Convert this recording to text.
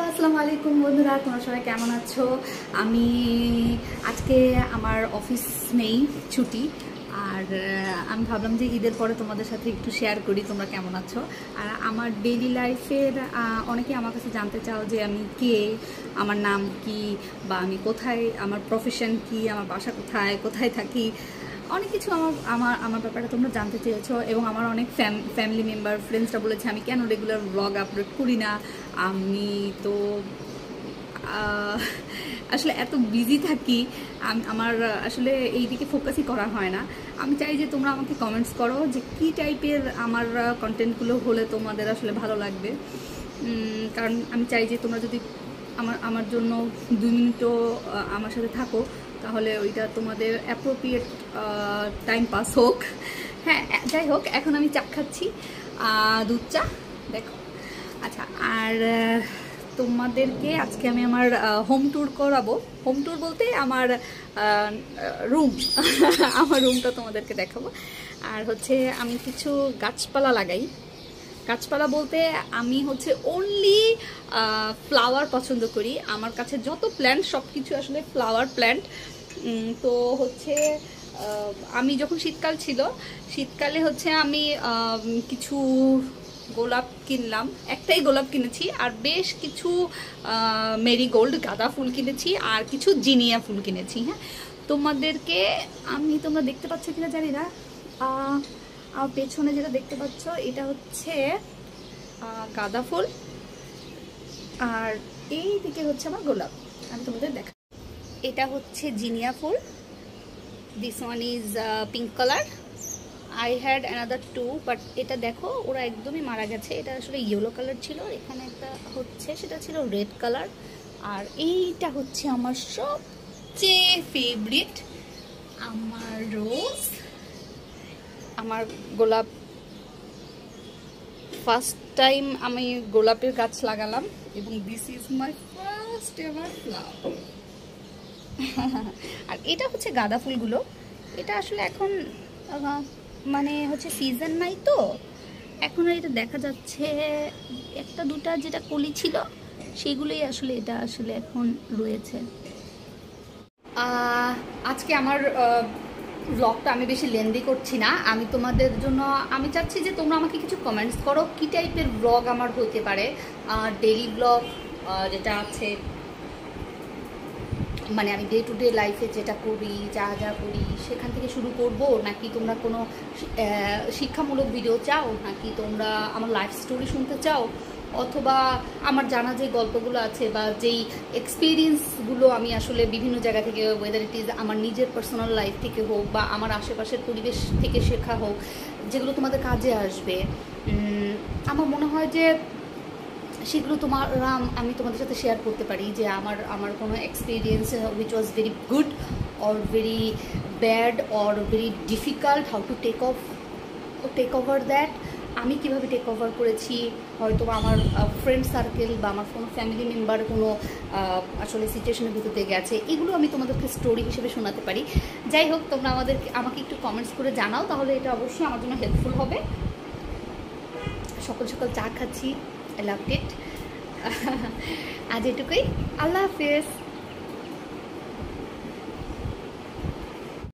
আসসালামু আলাইকুম বন্ধুরা, তোমরা সবাই কেমন আছো? আমি আজকে আমার অফিস নেই, ছুটি। আর আমি ভাবলাম যে ঈদের পরে তোমাদের সাথে একটু শেয়ার করি তোমরা কেমন আছো। আর আমার ডেইলি লাইফের অনেকেই আমার কাছে জানতে চাও যে আমি কে, আমার নাম কি, বা আমি কোথায়, আমার প্রফেশন কি, আমার বাসা কোথায়, কোথায় থাকি, অনেক কিছু আমার আমার আমার ব্যাপারটা তোমরা জানতে চেয়েছো। এবং আমার অনেক ফ্যামিলি মেম্বার ফ্রেন্ডসরা বলেছে আমি কেন রেগুলার ব্লগ আপলোড করি না। আমি তো আসলে এত বিজি থাকি, আমার আসলে এই দিকে ফোকাসই করা হয় না। আমি চাই যে তোমরা আমাকে কমেন্টস করো যে কী টাইপের আমার কন্টেন্টগুলো হলে তোমাদের আসলে ভালো লাগবে। কারণ আমি চাই যে তোমরা যদি আমার জন্য 2 মিনিটও আমার সাথে থাকো, তাহলে ওইটা তোমাদের অ্যাপ্রোপ্রিয়েট টাইম পাস হোক। হ্যাঁ, যাই হোক, এখন আমি চা খাচ্ছি, দুধ চা, দেখো। আচ্ছা, আর তোমাদেরকে আজকে আমি আমার হোম ট্যুর করাবো। হোম ট্যুর বলতে আমার রুম আমার রুমটা তোমাদেরকে দেখাবো। আর হচ্ছে আমি কিছু গাছপালা লাগাই। গাছপালা বলতে আমি হচ্ছে অনলি ফ্লাওয়ার পছন্দ করি। আমার কাছে যত প্ল্যান্ট সব কিছু আসলে ফ্লাওয়ার প্ল্যান্ট। তো হচ্ছে আমি যখন শীতকাল ছিল, শীতকালে হচ্ছে আমি কিছু গোলাপ কিনলাম, একটাই গোলাপ কিনেছি, আর বেশ কিছু মেরিগোল্ড গাঁদা ফুল কিনেছি, আর কিছু জিনিয়া ফুল কিনেছি। হ্যাঁ, তোমাদেরকে তোমরা দেখতে পাচ্ছ কিনা জানি না, আর পেছনে যেটা দেখতে পাচ্ছ এটা হচ্ছে গাঁদা ফুল, আর এই দিকে হচ্ছে আমার গোলাপ। আমি তোমাদের দেখা, এটা হচ্ছে জিনিয়া ফুল, this one is pink colour. I had another 2, but এটা দেখো ওরা একদমই মারা গেছে। এটা আসলে ইয়েলো কালার ছিল, এখানে একটা হচ্ছে সেটা ছিল রেড কালার। আর এইটা হচ্ছে আমার সবচেয়ে ফেভারিট, আমার রোজ, আমার গোলাপ। ফার্স্ট টাইম আমি গোলাপের গাছ লাগালাম, এবং this is my first ever flower. আর এটা হচ্ছে গাঁদা ফুলগুলো। এটা আসলে এখন মানে হচ্ছে সিজন নাই, তো এখন এটা দেখা যাচ্ছে একটা দুটা যেটা কলি ছিল সেগুলোই আসলে এটা আসলে এখন রয়েছে। আজকে আমার ব্লগটা আমি বেশি লেন্দি করছি না। আমি তোমাদের জন্য আমি চাচ্ছি যে তোমরা আমাকে কিছু কমেন্টস করো কী টাইপের ব্লগ আমার হতে পারে। ডেইলি ব্লগ যেটা আছে, মানে আমি ডে টু ডে লাইফে যেটা করি, যা যা করি সেখান থেকে শুরু করব, নাকি তোমরা কোনো শিক্ষামূলক ভিডিও চাও, নাকি তোমরা আমার লাইফ স্টোরি শুনতে চাও, অথবা আমার জানা যে গল্পগুলো আছে বা যেই এক্সপিরিয়েন্সগুলো আমি আসলে বিভিন্ন জায়গা থেকে, ওয়েদার ইট ইজ আমার নিজের পার্সোনাল লাইফ থেকে হোক বা আমার আশেপাশের পরিবেশ থেকে শেখা হোক, যেগুলো তোমাদের কাজে আসবে। আমার মনে হয় যে সেগুলো আমি তোমাদের সাথে শেয়ার করতে পারি, যে আমার কোনো experience which was very good or very bad or very difficult, how to take over that, আমি কীভাবে টেক ওভার করেছি। হয়তো আমার ফ্রেন্ড সার্কেল বা আমার কোনো ফ্যামিলি মেম্বার কোনো আসলে সিচুয়েশনের ভিতরে গেছে, এগুলো আমি তোমাদেরকে স্টোরি হিসেবে শোনাতে পারি। যাই হোক, তোমরা আমাকে একটু কমেন্টস করে জানাও, তাহলে এটা অবশ্যই আমার জন্য হেল্পফুল হবে। সকাল সকাল চা খাচ্ছি, আই লাভ ইট। আজ এটুকুই, আল্লাহ হাফেজ।